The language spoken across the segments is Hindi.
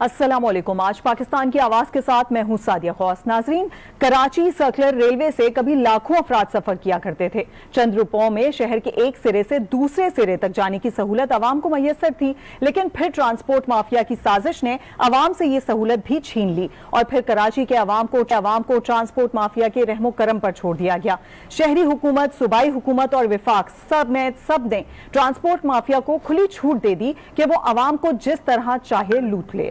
अस्सलामुअलैकुम। आज पाकिस्तान की आवाज के साथ मैं हूं सादिया खौस। नाजरीन, कराची सर्कुलर रेलवे से कभी लाखों अफराद सफर किया करते थे। चंद रुपयों में शहर के एक सिरे से दूसरे सिरे तक जाने की सहूलत आवाम को मैसर थी, लेकिन फिर ट्रांसपोर्ट माफिया की साजिश ने आवाम से ये सहूलत भी छीन ली और फिर कराची के आवाम को ट्रांसपोर्ट माफिया के रहमो करम पर छोड़ दिया गया। शहरी हुकूमत, सूबाई हुकूमत और विफाक सब ने ट्रांसपोर्ट माफिया को खुली छूट दे दी कि वो आवाम को जिस तरह चाहे लूट ले।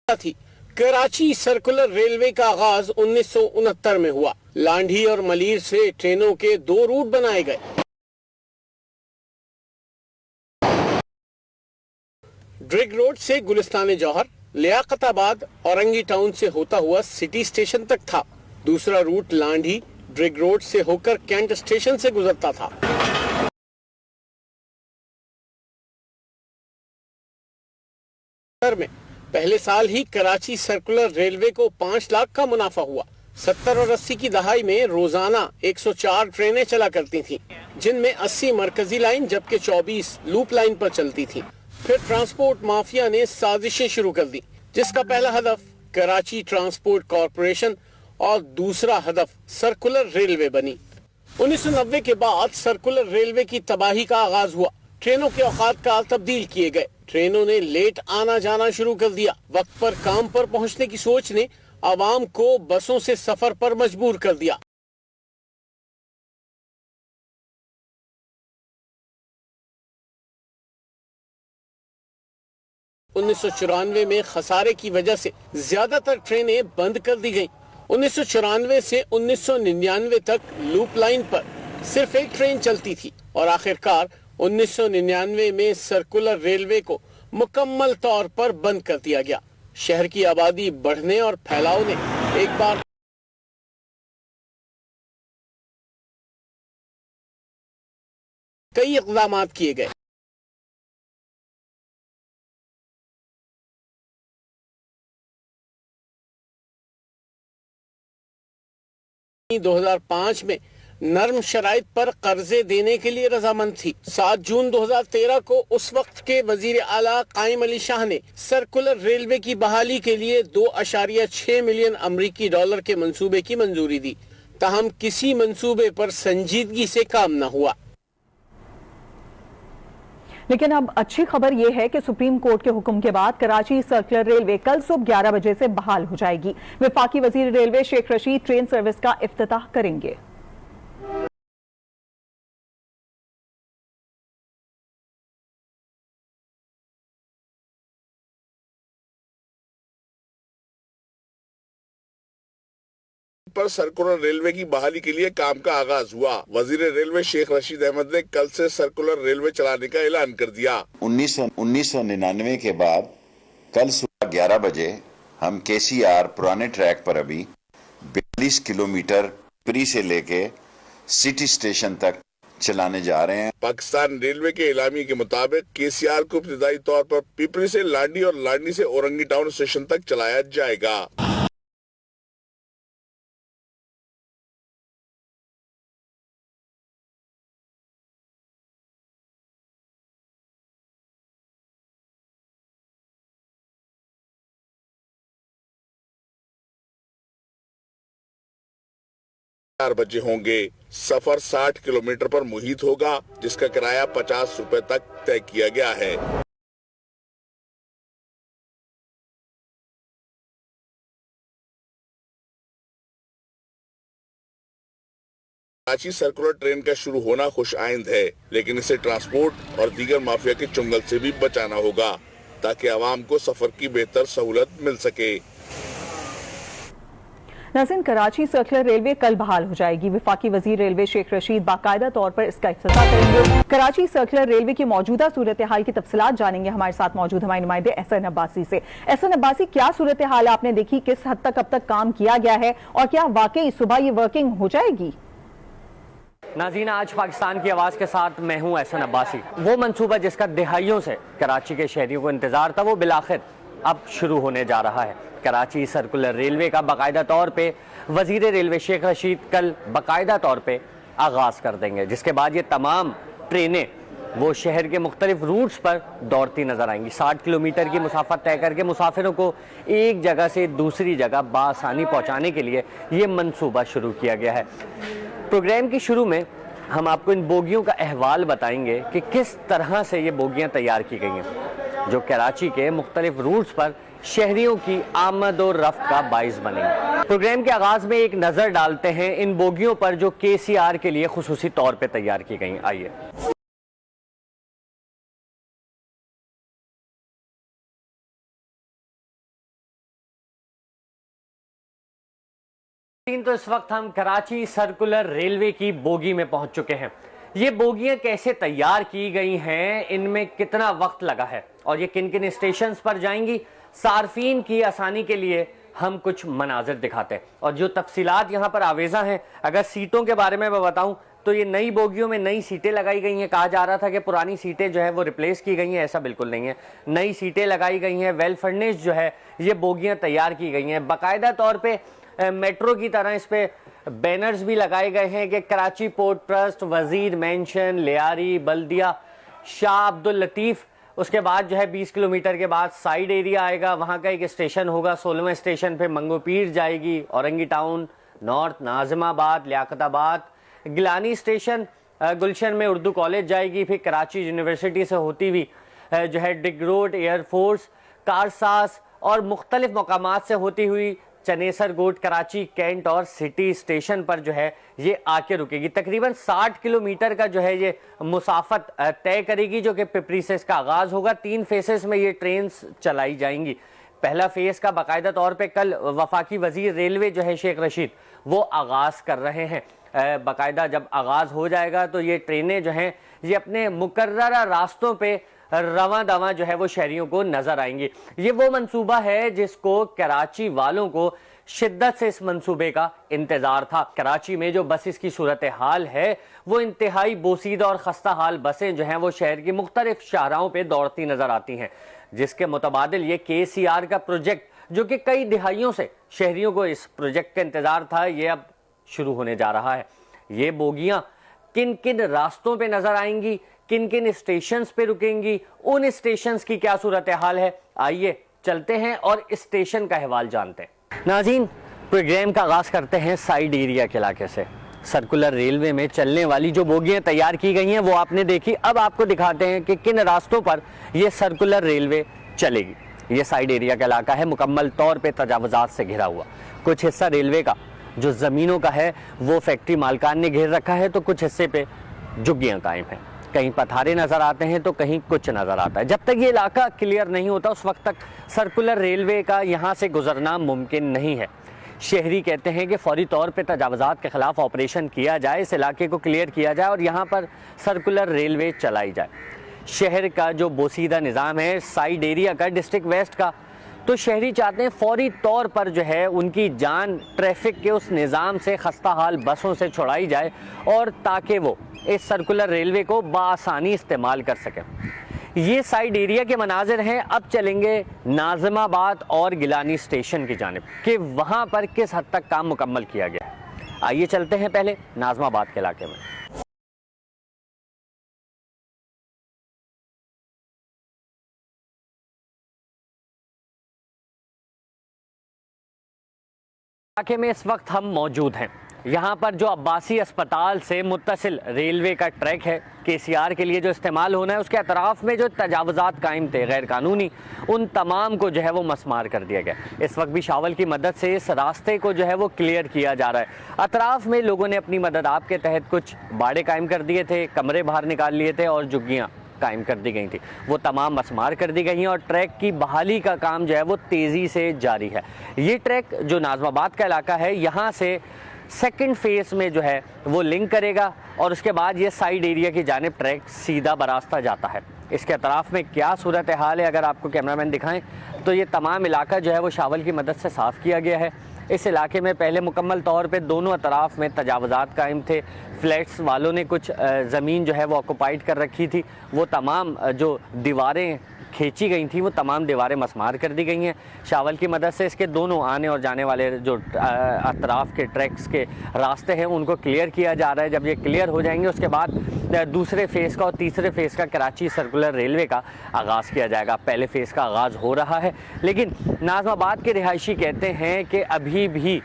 थी। कराची सर्कुलर रेलवे का आगाज 1969 में हुआ। लांढी और मलीर से ट्रेनों के 2 रूट बनाए गए। ड्रिग रोड से गुलिस्तान जौहर, लियाकताबाद, औरंगी टाउन से होता हुआ सिटी स्टेशन तक था। दूसरा रूट लांढी ड्रिग रोड से होकर कैंट स्टेशन से गुजरता था। में पहले साल ही कराची सर्कुलर रेलवे को 5 लाख का मुनाफा हुआ। 70 और 80 की दहाई में रोजाना 104 ट्रेनें चला करती थीं, जिनमें 80 मरकजी लाइन जबकि 24 लूप लाइन पर चलती थीं। फिर ट्रांसपोर्ट माफिया ने साजिशें शुरू कर दी, जिसका पहला हदफ कराची ट्रांसपोर्ट कॉरपोरेशन और दूसरा हदफ सर्कुलर रेलवे बनी। 1990 के बाद सर्कुलर रेलवे की तबाही का आगाज हुआ। ट्रेनों के औकात का तब्दील किए गए। ट्रेनों ने लेट आना जाना शुरू कर दिया। वक्त पर काम पर पहुंचने की सोच ने आवाम को बसों से सफर पर मजबूर कर दिया। (1994) में खसारे की वजह से ज्यादातर ट्रेनें बंद कर दी गईं। 1994 से 1999 तक लूप लाइन पर सिर्फ एक ट्रेन चलती थी और आखिरकार 1999 में सर्कुलर रेलवे को मुकम्मल तौर पर बंद कर दिया गया। शहर की आबादी बढ़ने और फैलाव ने एक बार कई इक़दामात किए गए। 2005 में नर्म शराइत पर कर्जे देने के लिए रजामंद थी। 7 जून 2013 को उस वक्त के वजीर आला कायम अली शाह ने सर्कुलर रेलवे की बहाली के लिए 2.6 मिलियन अमरीकी डॉलर के मंसूबे की मंजूरी दी। ताहम किसी मंसूबे पर संजीदगी से काम न हुआ। लेकिन अब अच्छी खबर यह है कि सुप्रीम कोर्ट के हुक्म के बाद कराची सर्कुलर रेलवे कल सुबह 11 बजे से बहाल हो जाएगी। वफाकी वजीर railway Sheikh Rashid train service का इफ्तिताह करेंगे। पर सर्कुलर रेलवे की बहाली के लिए काम का आगाज हुआ। वजीर रेलवे शेख रशीद अहमद ने कल से सर्कुलर रेलवे चलाने का ऐलान कर दिया। 1999 के बाद कल सुबह 11 बजे हम KCR पुराने ट्रैक पर अभी 42 किलोमीटर पिपरी से लेके सिटी स्टेशन तक चलाने जा रहे हैं। पाकिस्तान रेलवे के एलामी के मुताबिक KCR को इब्तिदाई तौर पर पिपरी से लांडी और लांडी से औरंगी टाउन स्टेशन तक चलाया जाएगा। बजे होंगे। सफर 60 किलोमीटर पर मुहित होगा, जिसका किराया 50 रुपए तक तय किया गया है। कराची सर्कुलर ट्रेन का शुरू होना खुश आइंद है, लेकिन इसे ट्रांसपोर्ट और दीगर माफिया के चुंगल से भी बचाना होगा ताकि आवाम को सफर की बेहतर सहूलत मिल सके। नाज़रीन, कराची सर्कुलर रेलवे कल बहाल हो जाएगी। वफाकी वजीर रेलवे शेख रशीद बाकायदा तौर पर इसका इफ्तिताह करेंगे। कराची सर्कुलर रेलवे की मौजूदा सूरत हाल की तफसीलात जानेंगे हमारे साथ मौजूद हमारे नुमाइंदे एहसन अब्बासी से। एहसन अब्बासी, क्या सूरत हाल आपने देखी, किस हद तक अब तक काम किया गया है और क्या वाकई सुबह ये वर्किंग हो जाएगी? नाज़रीन, आज पाकिस्तान की आवाज़ के साथ मैं हूँ एहसन अब्बासी। वो मंसूबा जिसका दिहाइयों से कराची के शहरियों को इंतजार था, वो बिलाखिर अब शुरू होने जा रहा है। कराची सर्कुलर रेलवे का बाकायदा तौर पे वजीर रेलवे शेख रशीद कल बाकायदा तौर पे आगाज़ कर देंगे, जिसके बाद ये तमाम ट्रेनें वो शहर के मुख्तलिफ रूट्स पर दौड़ती नजर आएंगी। 60 किलोमीटर की मुसाफत तय करके मुसाफिरों को एक जगह से दूसरी जगह बासानी पहुंचाने के लिए ये मंसूबा शुरू किया गया है। प्रोग्राम की शुरू में हम आपको इन बोगियों का अहवाल बताएंगे कि किस तरह से ये बोगियां तैयार की गई हैं, जो कराची के मुख्तलिफ रूट्स पर शहरियों की आमद और रफ्त का बाइस बनेंगे। प्रोग्राम के आगाज में एक नजर डालते हैं इन बोगियों पर जो KCR के लिए खुसूसी तौर पर तैयार की गई। आइए। तो इस वक्त हम कराची सर्कुलर रेलवे की बोगी में पहुंच चुके हैं। ये बोगियां कैसे तैयार की गई हैं, इनमें कितना वक्त लगा है और ये किन किन स्टेशन पर जाएंगी, सार्फिन की आसानी के लिए हम कुछ मनाजिर दिखाते हैं और जो तफसीलात यहाँ पर आवेजा हैं। अगर सीटों के बारे में मैं बताऊं तो ये नई बोगियों में नई सीटें लगाई गई हैं। कहा जा रहा था कि पुरानी सीटें जो है वो रिप्लेस की गई हैं, ऐसा बिल्कुल नहीं है। नई सीटें लगाई गई हैं, वेल फर्निश्ड जो है ये बोगियां तैयार की गई हैं। बाकायदा तौर पर मेट्रो की तरह इस पे बैनर्स भी लगाए गए हैं कि कराची पोर्ट ट्रस्ट, वजीर मेंशन, लियारी, बल्दिया, शाह अब्दुल लतीफ। उसके बाद जो है 20 किलोमीटर के बाद साइड एरिया आएगा, वहां का एक स्टेशन होगा। 16वें स्टेशन पे मंगोपीर जाएगी, Orangi town, north, Nazimabad, Liaquatabad, Gilani station, Gulshan में उर्दू कॉलेज जाएगी। फिर कराची यूनिवर्सिटी से होती हुई जो है डिग रोड, एयरफोर्स, कारसास और मुख्तलिफ मकामात से होती हुई चनेसर गोट, कराची, कैंट और सिटी स्टेशन पर जो है ये आके रुकेगी। तकरीबन 60 किलोमीटर का जो है ये मुसाफत तय करेगी, जो कि पिपरी से इसका आगाज होगा। 3 फेसेस में ये ट्रेन चलाई जाएंगी। पहला फेस का बाकायदा तौर पे कल वफाकी वजीर रेलवे जो है शेख रशीद वो आगाज कर रहे हैं। बाकायदा जब आगाज हो जाएगा तो ये ट्रेनें जो हैं ये अपने मुकर्ररा रास्तों पे रवां दवां जो है वो शहरियों को नजर आएंगी। ये वो मंसूबा है जिसको कराची वालों को शिद्दत से इस मंसूबे का इंतजार था। कराची में जो बसेस की सूरत हाल है वो इंतहाई बोसीदा और खस्ता हाल बसें जो हैं वो शहर की मुख्तलिफ शाहराहों पे दौड़ती नजर आती हैं, जिसके मुतबादिल ये KCR का प्रोजेक्ट जो कि कई दिहाइयों से शहरियों को इस प्रोजेक्ट का इंतजार था, ये अब शुरू होने जा रहा है। ये बोगियां किन किन रास्तों पे नजर आएंगी, किन किन स्टेशंस पे रुकेंगी, उन स्टेशंस की क्या सूरत हाल है, आइए चलते हैं और स्टेशन का अहवाल जानते हैं। नाज़रीन, प्रोग्राम का आगाज करते हैं साइड एरिया के इलाके से। सर्कुलर रेलवे में चलने वाली जो बोगियां तैयार की गई हैं वो आपने देखी। अब आपको दिखाते हैं कि किन रास्तों पर ये सर्कुलर रेलवे चलेगी। ये साइड एरिया का इलाका है, मुकम्मल तौर पे तजावुजात से घिरा हुआ। कुछ हिस्सा रेलवे का जो ज़मीनों का है वो फैक्ट्री मालकान ने घेर रखा है, तो कुछ हिस्से पे झुग्गियाँ कायम हैं। कहीं पथारे नजर आते हैं तो कहीं कुछ नजर आता है। जब तक ये इलाका क्लियर नहीं होता उस वक्त तक सर्कुलर रेलवे का यहाँ से गुजरना मुमकिन नहीं है। शहरी कहते हैं कि फौरी तौर पे तजावुजात के खिलाफ ऑपरेशन किया जाए, इस इलाके को क्लियर किया जाए और यहाँ पर सर्कुलर रेलवे चलाई जाए। शहर का जो बोसीदा निज़ाम है साइड एरिया का, डिस्ट्रिक्ट वेस्ट का, तो शहरी चाहते हैं फौरी तौर पर जो है उनकी जान ट्रैफिक के उस निज़ाम से, खस्ता हाल बसों से छुड़ाई जाए और ताकि वो इस सर्कुलर रेलवे को बासानी इस्तेमाल कर सके। ये साइड एरिया के मनाजिर हैं। अब चलेंगे नाजिमाबाद और गिलानी स्टेशन की जानिब कि वहाँ पर किस हद तक काम मुकम्मल किया गया है। आइए चलते हैं पहले नाजिमाबाद के इलाके में। इलाके में इस वक्त हम मौजूद हैं। यहाँ पर जो अब्बासी अस्पताल से मुत्तसिल रेलवे का ट्रैक है KCR के लिए जो इस्तेमाल होना है, उसके अतराफ में जो तजावुजात कायम थे गैर कानूनी, उन तमाम को जो है वो मसमार कर दिया गया। इस वक्त भी शावल की मदद से इस रास्ते को जो है वो क्लियर किया जा रहा है। अतराफ में लोगों ने अपनी मदद आपके तहत कुछ बाड़े कायम कर दिए थे, कमरे बाहर निकाल लिए थे और झुग्गियाँ कायम कर दी गई थी, वो तमाम मसमार कर दी गई हैं और ट्रैक की बहाली का काम जो है वो तेज़ी से जारी है। ये ट्रैक जो नाजिमाबाद का इलाका है यहाँ से सेकंड फेज में जो है वो लिंक करेगा और उसके बाद ये साइड एरिया की जानिब ट्रैक सीधा बरास्ता जाता है। इसके अतराफ में क्या सूरत हाल है अगर आपको कैमरामैन दिखाएं तो ये तमाम इलाका जो है वो शावल की मदद से साफ़ किया गया है। इस इलाके में पहले मुकम्मल तौर पे दोनों अतराफ में तजावुजात कायम थे। फ्लैट्स वालों ने कुछ ज़मीन जो है वो ऑक्युपाइड कर रखी थी, वो तमाम जो दीवारें खींची गई थी वो तमाम दीवारें मसमार कर दी गई हैं। शावल की मदद से इसके दोनों आने और जाने वाले जो अतराफ के ट्रैक्स के रास्ते हैं उनको क्लियर किया जा रहा है। जब ये क्लियर हो जाएंगे उसके बाद दूसरे फेज़ का और तीसरे फेज़ का कराची सर्कुलर रेलवे का आगाज़ किया जाएगा। पहले फेज़ का आगाज़ हो रहा है, लेकिन नाज़माबाद के रिहायशी कहते हैं कि अभी भी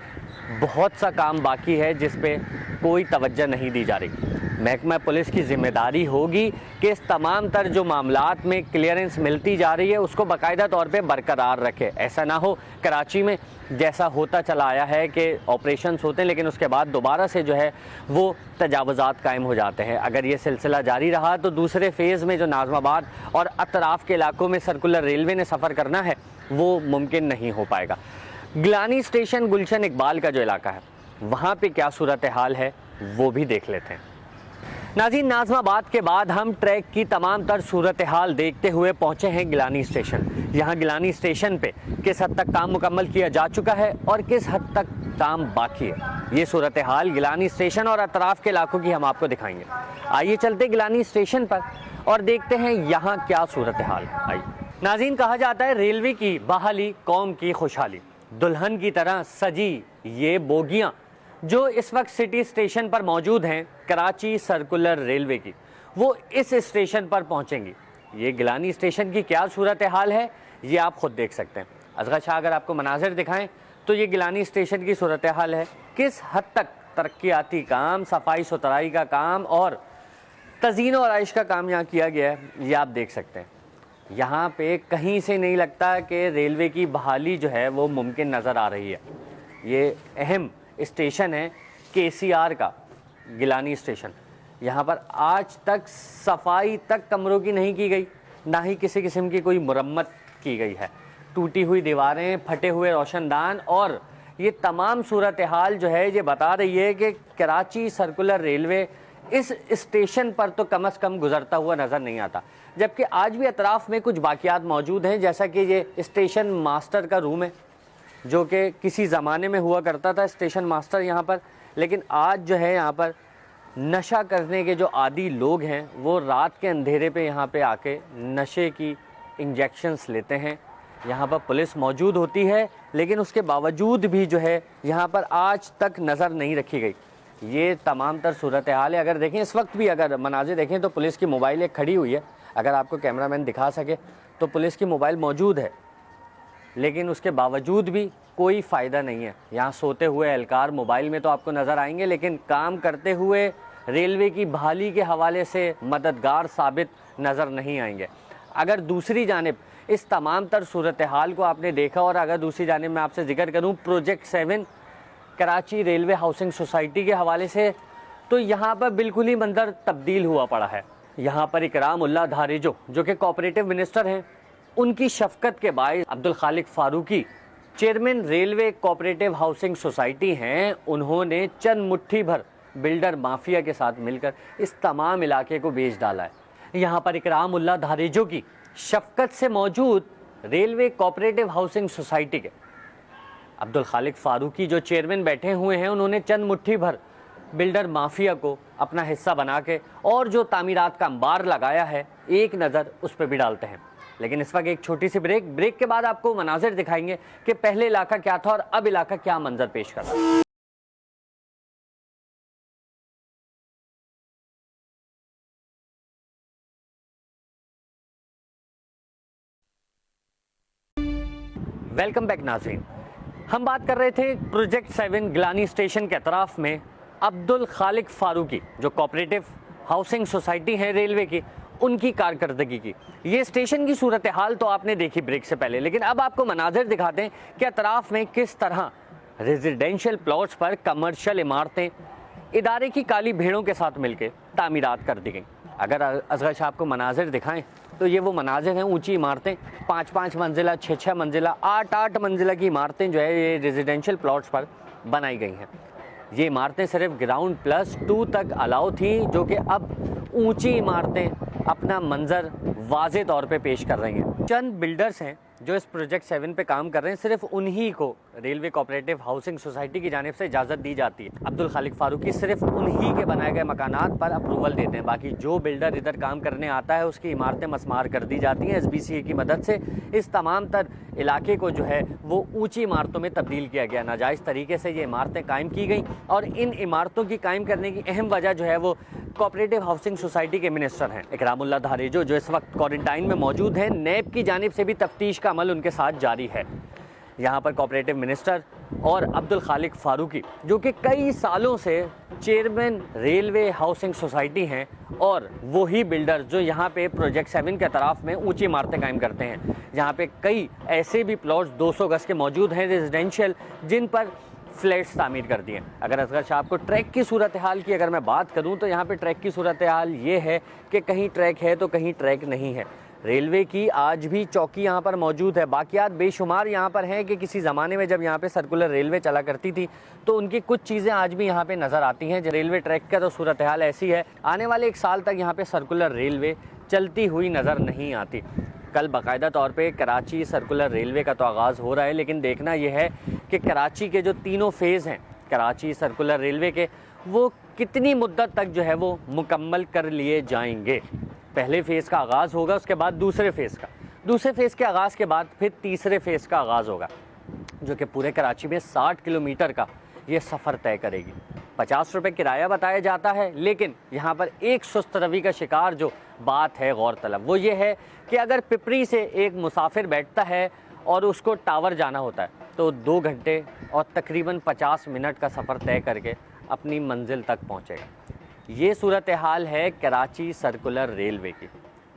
बहुत सा काम बाकी है जिस पे कोई तवज्जो नहीं दी जा रही। महकमा पुलिस की जिम्मेदारी होगी कि इस तमाम तर जो मामलात में क्लियरेंस मिलती जा रही है उसको बाकायदा तौर पे बरकरार रखे। ऐसा ना हो कराची में जैसा होता चला आया है कि ऑपरेशंस होते हैं लेकिन उसके बाद दोबारा से जो है वो तजावुज़ात कायम हो जाते हैं। अगर ये सिलसिला जारी रहा तो दूसरे फेज़ में जो नाज़माबाद और अतराफ़ के इलाकों में सर्कुलर रेलवे ने सफ़र करना है वो मुमकिन नहीं हो पाएगा। गिलानी स्टेशन गुलशन इकबाल का जो इलाका है वहाँ पे क्या सूरत हाल है वो भी देख लेते हैं। नाज़रीन, नाज़माबाद के बाद हम ट्रैक की तमाम तर सूरत हाल देखते हुए पहुँचे हैं गिलानी स्टेशन। यहाँ गिलानी स्टेशन पे किस हद तक काम मुकम्मल किया जा चुका है और किस हद तक काम बाकी है, ये सूरत हाल गिलानी स्टेशन और अतराफ़ के इलाकों की हम आपको दिखाएंगे। आइए चलते गिलानी स्टेशन पर और देखते हैं यहाँ क्या सूरत हाल है। आइए नाज़रीन, कहा जाता है रेलवे की बहाली कौम की खुशहाली। दुल्हन की तरह सजी ये बोगियाँ जो इस वक्त सिटी स्टेशन पर मौजूद हैं कराची सर्कुलर रेलवे की, वो इस स्टेशन पर पहुंचेंगी। ये गिलानी स्टेशन की क्या सूरत हाल है ये आप खुद देख सकते हैं। असगर शाह अगर आपको मनाजिर दिखाएं तो ये गिलानी स्टेशन की सूरत हाल है। किस हद तक तरक्याती काम, सफाई सुथराई का काम और तज़ीन और आइश का काम यहाँ किया गया है ये आप देख सकते हैं। यहाँ पे कहीं से नहीं लगता कि रेलवे की बहाली जो है वो मुमकिन नज़र आ रही है। ये अहम स्टेशन है KCR का गिलानी स्टेशन। यहाँ पर आज तक सफाई तक कमरों की नहीं की गई, ना ही किसी किस्म की कोई मुरम्मत की गई है। टूटी हुई दीवारें, फटे हुए रोशनदान और ये तमाम सूरत हाल जो है ये बता रही है कि कराची सर्कुलर रेलवे इस स्टेशन पर तो कम से कम गुजरता हुआ नज़र नहीं आता। जबकि आज भी अतराफ़ में कुछ बाक़ियात मौजूद हैं, जैसा कि ये स्टेशन मास्टर का रूम है जो कि किसी ज़माने में हुआ करता था स्टेशन मास्टर यहाँ पर, लेकिन आज जो है यहाँ पर नशा करने के जो आदी लोग हैं वो रात के अंधेरे पे यहाँ पे आके नशे की इंजेक्शंस लेते हैं। यहाँ पर पुलिस मौजूद होती है लेकिन उसके बावजूद भी जो है यहाँ पर आज तक नज़र नहीं रखी गई। ये तमाम तर सूरत हाल है। अगर देखें इस वक्त भी अगर मनाज़िर देखें तो पुलिस की मोबाइल एक खड़ी हुई है, अगर आपको कैमरामैन दिखा सके तो पुलिस की मोबाइल मौजूद है लेकिन उसके बावजूद भी कोई फ़ायदा नहीं है। यहाँ सोते हुए एहलकार मोबाइल में तो आपको नज़र आएंगे लेकिन काम करते हुए रेलवे की बहाली के हवाले से मददगार साबित नज़र नहीं आएंगे। अगर दूसरी जानिब इस तमाम तर सूरत हाल को आपने देखा और अगर दूसरी जानिब मैं आपसे जिक्र करूँ project 7 Karachi railway housing society के हवाले से, तो यहाँ पर बिल्कुल ही मंजर तब्दील हुआ पड़ा है। यहाँ पर इकराम उल्लाह धारेजो जो कि कोऑपरेटिव मिनिस्टर हैं, उनकी शफकत के बायस Abdul Khaliq Farooqui chairman railway cooperative housing society हैं, उन्होंने चंद मुट्ठी भर बिल्डर माफिया के साथ मिलकर इस तमाम इलाके को बेच डाला है। यहाँ पर इकराम उल्लाह धारेजो की शफकत से मौजूद रेलवे कोऑपरेटिव हाउसिंग सोसाइटी के अब्दुल खालिक फारूकी जो चेयरमैन बैठे हुए हैं, उन्होंने चंद मुट्ठी भर बिल्डर माफिया को अपना हिस्सा बना के और जो तामीरात का अंबार लगाया है एक नज़र उस पर भी डालते हैं। लेकिन इस वक्त एक छोटी सी ब्रेक के बाद आपको मनाजिर दिखाएंगे कि पहले इलाका क्या था और अब इलाका क्या मंजर पेश कर रहा है। वेलकम बैक नाज़रीन, हम बात कर रहे थे प्रोजेक्ट 7 गिलानी स्टेशन के अतराफ में अब्दुल खालिक फारूकी जो कोऑपरेटिव हाउसिंग सोसाइटी है रेलवे की, उनकी कारकर्दगी की। ये स्टेशन की सूरत हाल तो आपने देखी ब्रेक से पहले, लेकिन अब आपको मनाजिर दिखाते हैं कि अतराफ में किस तरह रेजिडेंशियल प्लॉट्स पर कमर्शियल इमारतें इदारे की काली भेड़ों के साथ मिलकर तामीरात कर दी गई। अगर असगर शाह आपको मनाजिर दिखाएं तो ये वो मनाजिर हैं, ऊंची इमारतें 5-5 मंजिला, 6-6 मंजिला, 8-8 मंजिला की इमारतें जो है ये रेजिडेंशियल प्लॉट्स पर बनाई गई हैं। ये इमारतें सिर्फ ग्राउंड +2 तक अलाउ थी, जो कि अब ऊंची इमारतें अपना मंजर वाज़े तौर पे पेश कर रही हैं। चंद बिल्डर्स हैं जो इस प्रोजेक्ट 7 पे काम कर रहे हैं, सिर्फ उन्हीं को रेलवे कोऑपरेटिव हाउसिंग सोसाइटी की जानिब से इजाज़त दी जाती है। अब्दुल खालिक फारूकी सिर्फ उन्हीं के बनाए गए मकानात पर अप्रूवल देते हैं, बाकी जो बिल्डर इधर काम करने आता है उसकी इमारतें मसमार कर दी जाती हैं। SBCA की मदद से इस तमाम तर इलाके को जो है वो ऊंची इमारतों में तब्दील किया गया। नाजायज़ तरीके से ये इमारतें कायम की गई और इन इमारतों की कायम करने की अहम वजह जो है वो कोऑपरेटिव हाउसिंग सोसाइटी के मिनिस्टर हैं इकरामुल्लाह धारेजो, जो इस वक्त क्वारंटाइन में मौजूद हैं। नैब की जानिब से भी तफ्तीश का अमल उनके साथ जारी है। यहाँ पर कोऑपरेटिव मिनिस्टर और अब्दुल खालिक फारूकी, जो कि कई सालों से चेयरमैन रेलवे हाउसिंग सोसाइटी हैं, और वही बिल्डर जो यहाँ पे प्रोजेक्ट 7 के तरफ में ऊंची इमारतें कायम करते हैं। यहाँ पे कई ऐसे भी प्लॉट्स 200 गज के मौजूद हैं रेजिडेंशियल, जिन पर फ्लैट्स तामीर कर दिए। अगर असगर शाह आपको ट्रैक की सूरत हाल की अगर मैं बात करूं तो यहाँ पे ट्रैक की सूरत हाल ये है कि कहीं ट्रैक है तो कहीं ट्रैक नहीं है। रेलवे की आज भी चौकी यहाँ पर मौजूद है। बाकियात बेशुमार यहाँ पर हैं कि किसी ज़माने में जब यहाँ पे सर्कुलर रेलवे चला करती थी तो उनकी कुछ चीज़ें आज भी यहाँ पे नज़र आती हैं। रेलवे ट्रैक का तो सूरत हाल ऐसी है, आने वाले 1 साल तक यहाँ पे सर्कुलर रेलवे चलती हुई नज़र नहीं आती। कल बाकायदा तौर पे कराची सर्कुलर रेलवे का तो आगाज़ हो रहा है, लेकिन देखना यह है कि कराची के जो तीनों फेज़ हैं कराची सर्कुलर रेलवे के, वो कितनी मुद्दत तक जो है वो मुकम्मल कर लिए जाएंगे। पहले फ़ेज़ का आगाज़ होगा, उसके बाद दूसरे फ़ेज़ के आगाज़ के बाद फिर तीसरे फ़ेज़ का आगाज़ होगा, जो कि पूरे कराची में 60 किलोमीटर का ये सफ़र तय करेगी। 50 रुपये किराया बताया जाता है, लेकिन यहाँ पर एक सुस्त रवि का शिकार जो बात है गौर तलब वो ये है कि अगर पिपरी से एक मुसाफिर बैठता है और उसको टावर जाना होता है तो 2 घंटे और तकरीबन 50 मिनट का सफ़र तय करके अपनी मंजिल तक पहुँचेगा। ये सूरत हाल है कराची सर्कुलर रेलवे की।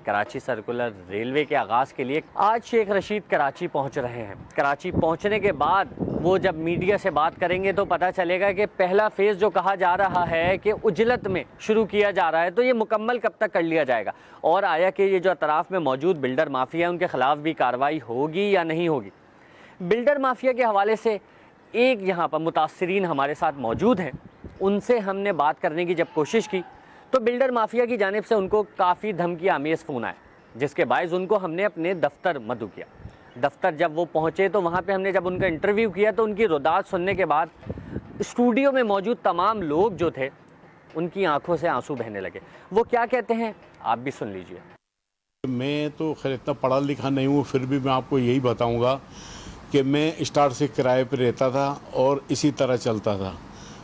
कराची सर्कुलर रेलवे के आगाज़ के लिए आज शेख रशीद कराची पहुंच रहे हैं। कराची पहुंचने के बाद वो जब मीडिया से बात करेंगे तो पता चलेगा कि पहला फ़ेज़ जो कहा जा रहा है कि उजलत में शुरू किया जा रहा है, तो ये मुकम्मल कब तक कर लिया जाएगा, और आया कि ये जो अतराफ़ में मौजूद बिल्डर माफिया उनके ख़िलाफ़ भी कार्रवाई होगी या नहीं होगी। बिल्डर माफिया के हवाले से एक यहाँ पर मुतासरीन हमारे साथ मौजूद हैं, उनसे हमने बात करने की जब कोशिश की तो बिल्डर माफिया की जानिब से उनको काफ़ी धमकी आमेज़ फ़ोन आया, जिसके बायस उनको हमने अपने दफ्तर मदऊ किया। दफ्तर जब वो पहुँचे तो वहाँ पे हमने जब उनका इंटरव्यू किया तो उनकी रुदात सुनने के बाद स्टूडियो में मौजूद तमाम लोग जो थे उनकी आंखों से आंसू बहने लगे। वो क्या कहते हैं आप भी सुन लीजिए। मैं तो खैर इतना पढ़ा लिखा नहीं हूँ, फिर भी मैं आपको यही बताऊँगा कि मैं स्टार्ट से किराए पर रहता था और इसी तरह चलता था।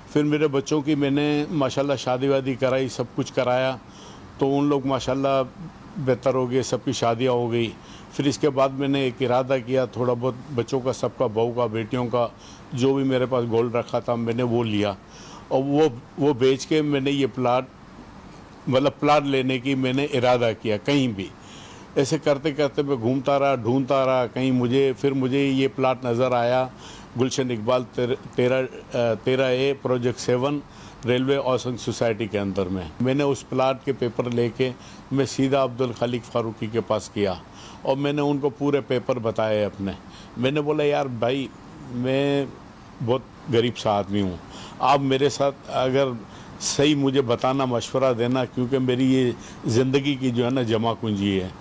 फिर मेरे बच्चों की मैंने माशाल्लाह शादी वादी कराई, सब कुछ कराया, तो उन लोग माशाल्लाह बेहतर हो गए, सबकी शादियाँ हो गई। फिर इसके बाद मैंने एक इरादा किया, थोड़ा बहुत बच्चों का, सबका, बहू का, बेटियों का, जो भी मेरे पास गोल्ड रखा था मैंने वो लिया, और वो बेच के मैंने ये प्लाट लेने की मैंने इरादा किया। कहीं भी ऐसे करते करते मैं घूमता रहा, ढूंढता रहा, कहीं मुझे ये प्लाट नज़र आया, Gulshan Iqbal 13A project 7 railway housing society के अंदर में। मैंने उस प्लाट के पेपर लेके मैं सीधा अब्दुल खालिक फारूकी के पास किया और मैंने उनको पूरे पेपर बताए अपने। मैंने बोला यार भाई, मैं बहुत गरीब सा आदमी हूँ, आप मेरे साथ अगर सही मुझे बताना, मशवरा देना, क्योंकि मेरी ये ज़िंदगी की जो है ना जमा पूंजी है,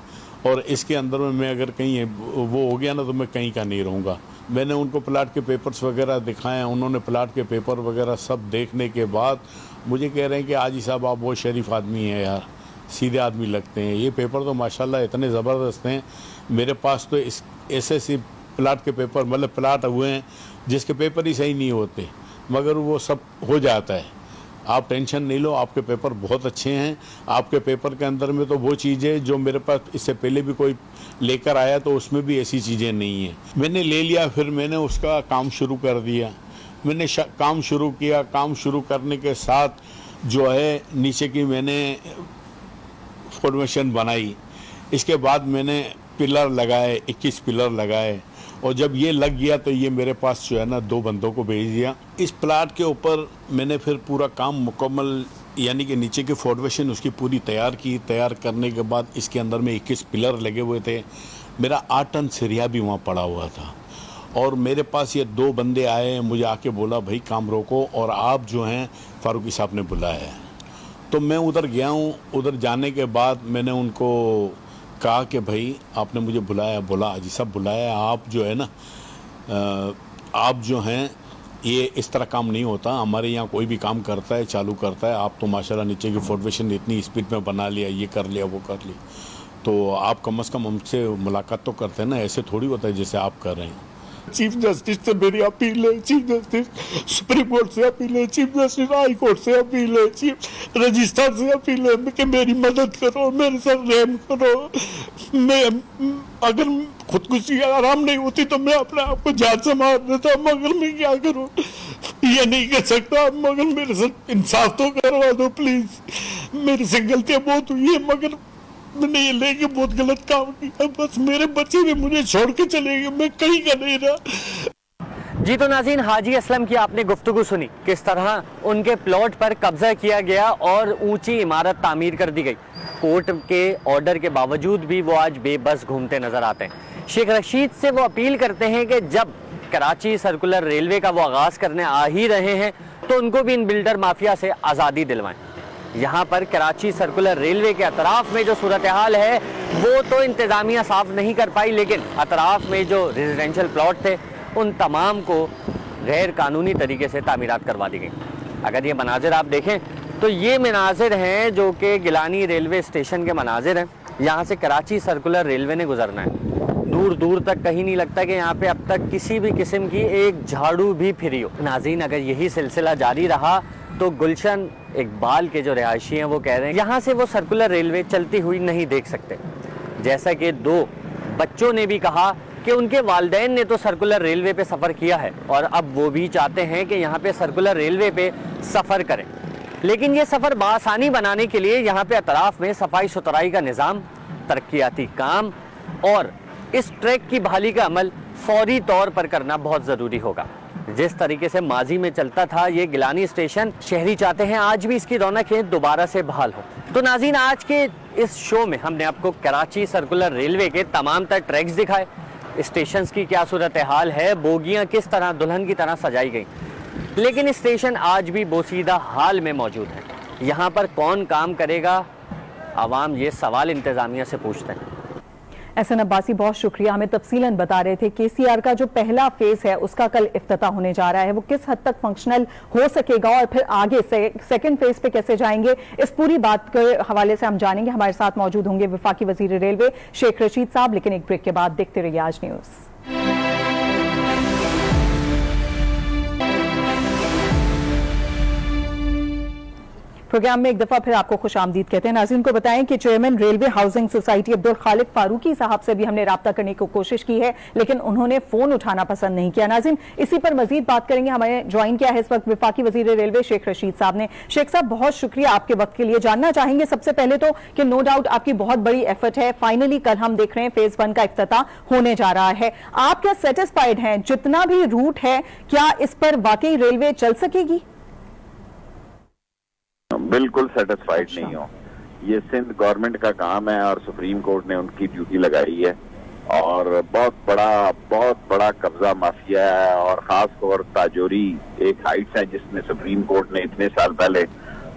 और इसके अंदर में मैं अगर कहीं वो हो गया ना तो मैं कहीं का नहीं रहूँगा। मैंने उनको प्लाट के पेपर्स वगैरह दिखाए, उन्होंने प्लाट के पेपर वगैरह सब देखने के बाद मुझे कह रहे हैं कि आजी साहब आप बहुत शरीफ आदमी हैं यार, सीधे आदमी लगते हैं, ये पेपर तो माशाल्लाह इतने ज़बरदस्त हैं। मेरे पास तो ऐसे प्लाट के पेपर, मतलब प्लाट हुए हैं जिसके पेपर ही सही नहीं होते, मगर वो सब हो जाता है। आप टेंशन नहीं लो, आपके पेपर बहुत अच्छे हैं। आपके पेपर के अंदर में तो वो चीज़ें जो मेरे पास इससे पहले भी कोई लेकर आया तो उसमें भी ऐसी चीज़ें नहीं हैं। मैंने ले लिया, फिर मैंने उसका काम शुरू कर दिया। मैंने काम शुरू किया, काम शुरू करने के साथ जो है नीचे की मैंने फॉर्मेशन बनाई। इसके बाद मैंने पिलर लगाए, 21 पिलर लगाए, और जब ये लग गया तो ये मेरे पास जो है ना 2 बंदों को भेज दिया। इस प्लाट के ऊपर मैंने फिर पूरा काम मुकम्मल, यानी कि नीचे की फाउंडेशन उसकी पूरी तैयार की। तैयार करने के बाद इसके अंदर में 21 पिलर लगे हुए थे। मेरा 8 टन सरिया भी वहाँ पड़ा हुआ था, और मेरे पास ये 2 बंदे आए, मुझे आके बोला भाई काम रोको, और आप जो हैं फारूकी साहब ने बुलाया है। तो मैं उधर गया हूँ। उधर जाने के बाद मैंने उनको कहा कि भाई आपने मुझे बुलाया, बोला जी साहब बुलाया, आप जो है ना आप जो हैं ये इस तरह काम नहीं होता, हमारे यहाँ कोई भी काम करता है चालू करता है, आप तो माशाल्लाह नीचे की फॉर्मेशन इतनी स्पीड में बना लिया, ये कर लिया वो कर लिया, तो आप कम से कम हमसे मुलाकात तो करते हैं ना, ऐसे थोड़ी होता है जैसे आप कर रहे हैं। चीफ जस्टिस से मेरी अपील है, चीफ जस्टिस सुप्रीम कोर्ट से अपील है, चीफ जस्टिस हाई कोर्ट से अपील है, चीफ रजिस्ट्रार से अपील है कि मेरी मदद करो, मेरे साथ रहम करो। मैं अगर खुदकुशी आराम नहीं होती तो मैं अपने आप को जान से मार देता, मगर मैं क्या करूं, ये नहीं कर सकता, मगर मेरे साथ इंसाफ तो करवा दो प्लीज। मेरे से गलतियां बहुत हुई है, मगर मैंने ये लेके बहुत गलत काम किया, बस मेरे बच्चे भी मुझे छोड़ के चले गए, मैं कहीं का नहीं रहा। जी तो नाज़रीन, हाजी असलम की आपने गुफ्तगू सुनी, किस तरह उनके प्लॉट पर कब्जा किया गया और ऊंची इमारत तामीर कर दी गई। कोर्ट के ऑर्डर के बावजूद भी वो आज बेबस घूमते नजर आते हैं। शेख रशीद से वो अपील करते हैं कि जब कराची सर्कुलर रेलवे का वो आगाज करने आ ही रहे हैं तो उनको भी इन बिल्डर माफिया से आज़ादी दिलवाएं। यहाँ पर कराची सर्कुलर रेलवे के अतराफ में जो सूरत हाल है वो तो इंतजामिया साफ नहीं कर पाई, लेकिन अतराफ में जो रेजिडेंशियल प्लॉट थे उन तमाम को गैर कानूनी तरीके से तामीरात करवा दी गई। अगर ये मनाजिर आप देखें तो ये मनाजिर हैं जो कि गिलानी रेलवे स्टेशन के मनाजिर हैं। यहाँ से कराची सर्कुलर रेलवे ने गुजरना है, दूर दूर तक कहीं नहीं लगता कि यहाँ पे अब तक किसी भी किस्म की एक झाड़ू भी फिरी हो। नाज़रीन, अगर यही सिलसिला जारी रहा तो गुलशन इकबाल के जो रिहायशी हैं वो कह रहे हैं यहाँ से वो सर्कुलर रेलवे चलती हुई नहीं देख सकते। जैसा कि दो बच्चों ने भी कहा कि उनके वालिदैन ने तो सर्कुलर रेलवे पे सफ़र किया है और अब वो भी चाहते हैं कि यहाँ पे सर्कुलर रेलवे पे सफ़र करें, लेकिन ये सफ़र बआसानी बनाने के लिए यहाँ पे अतराफ में सफाई सुथराई का निज़ाम, तरक्याती काम और इस ट्रैक की बहाली का अमल फौरी तौर पर करना बहुत ज़रूरी होगा। जिस तरीके से माजी में चलता था ये गिलानी स्टेशन, शहरी चाहते हैं आज भी इसकी रौनकें दोबारा से बहाल हो। तो नाज़रीन, आज के इस शो में हमने आपको कराची सर्कुलर रेलवे के तमाम तर ट्रैक्स दिखाए, स्टेशन की क्या सूरत हाल है, बोगियां किस तरह दुल्हन की तरह सजाई गई, लेकिन स्टेशन आज भी बोसीदा हाल में मौजूद है। यहाँ पर कौन काम करेगा, आवाम ये सवाल इंतजामिया से पूछते हैं। एहसन अब्बासी, बहुत शुक्रिया, हमें तफसीलन बता रहे थे। केसीआर का जो पहला फेज है उसका कल इफ्तिताह होने जा रहा है, वो किस हद तक फंक्शनल हो सकेगा और फिर आगे सेकंड फेज पे कैसे जाएंगे, इस पूरी बात के हवाले से हम जानेंगे। हमारे साथ मौजूद होंगे वफाकी वजीर रेलवे शेख रशीद साहब, लेकिन एक ब्रेक के बाद देखते रहिए आज न्यूज। प्रोग्राम में एक दफा फिर आपको खुशामदीद कहते हैं। नाज़रीन को बताएं कि chairman railway housing society Abdul Khaliq Farooqui साहब से भी हमने राब्ता करने की कोशिश की है, लेकिन उन्होंने फोन उठाना पसंद नहीं किया। नाज़रीन, इसी पर मजीद बात करेंगे। हमें ज्वाइन किया है इस वक्त वफाकी वजीर रेलवे शेख रशीद साहब ने। शेख साहब, बहुत शुक्रिया आपके वक्त के लिए। जानना चाहेंगे सबसे पहले तो कि नो डाउट आपकी बहुत बड़ी एफर्ट है, फाइनली कल हम देख रहे हैं फेज 1 का इफ्तिताह होने जा रहा है। आप क्या सेटिस्फाइड हैं, जितना भी रूट है क्या इस पर वाकई रेलवे चल सकेगी? बिल्कुल सेटिस्फाइड नहीं हो। ये सिंध गवर्नमेंट का काम है और सुप्रीम कोर्ट ने उनकी ड्यूटी लगाई है और बहुत बड़ा कब्जा माफिया है और खास तौर ताजोरी एक हाइट्स है जिसने सुप्रीम कोर्ट ने इतने साल पहले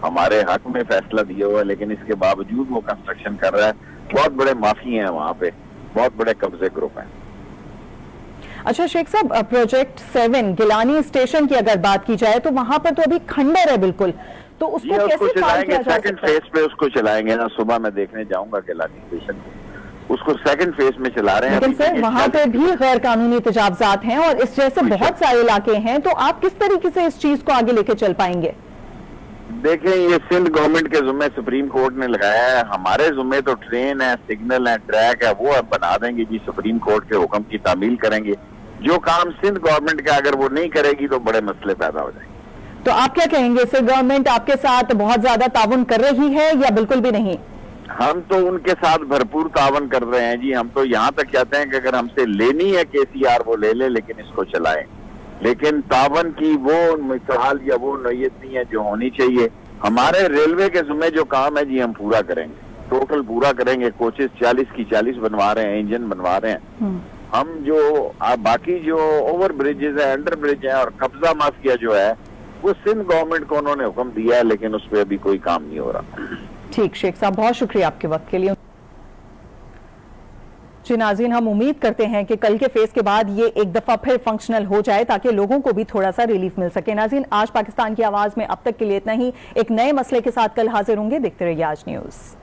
हमारे हक में फैसला दिया हुआ है, लेकिन इसके बावजूद वो कंस्ट्रक्शन कर रहा है। बहुत बड़े माफी हैं वहाँ पे, बहुत बड़े कब्जे ग्रुप हैं। अच्छा शेख साहब, प्रोजेक्ट 7 गिलानी स्टेशन की अगर बात की जाए तो वहां पर तो अभी खंडर है बिल्कुल, तो उसको कैसे चलाएंगे? सेकंड फेज पे उसको चलाएंगे ना। सुबह मैं देखने जाऊंगा गिलानी स्टेशन को, उसको सेकंड फेज में चला रहे हैं। लेकिन सर वहां पे भी गैर कानूनी तजावजात हैं और इस जैसे बहुत सारे इलाके हैं, तो आप किस तरीके से इस चीज को आगे लेके चल पाएंगे? देखें, ये सिंध गवर्नमेंट के जुम्मे सुप्रीम कोर्ट ने लगाया है, हमारे जुम्मे तो ट्रेन है, सिग्नल है, ट्रैक है, वो अब बना देंगे जी। सुप्रीम कोर्ट के हुक्म की तामील करेंगे। जो काम सिंध गवर्नमेंट का अगर वो नहीं करेगी तो बड़े मसले पैदा हो जाएंगे। तो आप क्या कहेंगे, सिंध गवर्नमेंट आपके साथ बहुत ज्यादा ताउन कर रही है या बिल्कुल भी नहीं? हम तो उनके साथ भरपूर तावन कर रहे हैं जी। हम तो यहाँ तक कहते हैं कि अगर हमसे लेनी है केसीआर वो ले ले, लेकिन इसको चलाएं। लेकिन तावन की वो मिसाल या वो नोयत नहीं है जो होनी चाहिए। हमारे रेलवे के जुम्मे जो काम है जी हम पूरा करेंगे, टोटल पूरा करेंगे। कोचेस 40 की 40 बनवा रहे हैं, इंजन बनवा रहे हैं हम। जो बाकी जो ओवर ब्रिजेस है, अंडर ब्रिज है और कब्जा माफिया जो है वो सिंध गवर्नमेंट को उन्होंने हुक्म दिया है, लेकिन उस पर अभी कोई काम नहीं हो रहा। ठीक शेख साहब, बहुत शुक्रिया आपके वक्त के लिए। जी नाज़रीन, हम उम्मीद करते हैं कि कल के फेज के बाद ये एक दफा फिर फंक्शनल हो जाए ताकि लोगों को भी थोड़ा सा रिलीफ मिल सके। नाज़रीन, आज पाकिस्तान की आवाज में अब तक के लिए इतना ही। एक नए मसले के साथ कल हाजिर होंगे। देखते रहिए आज न्यूज।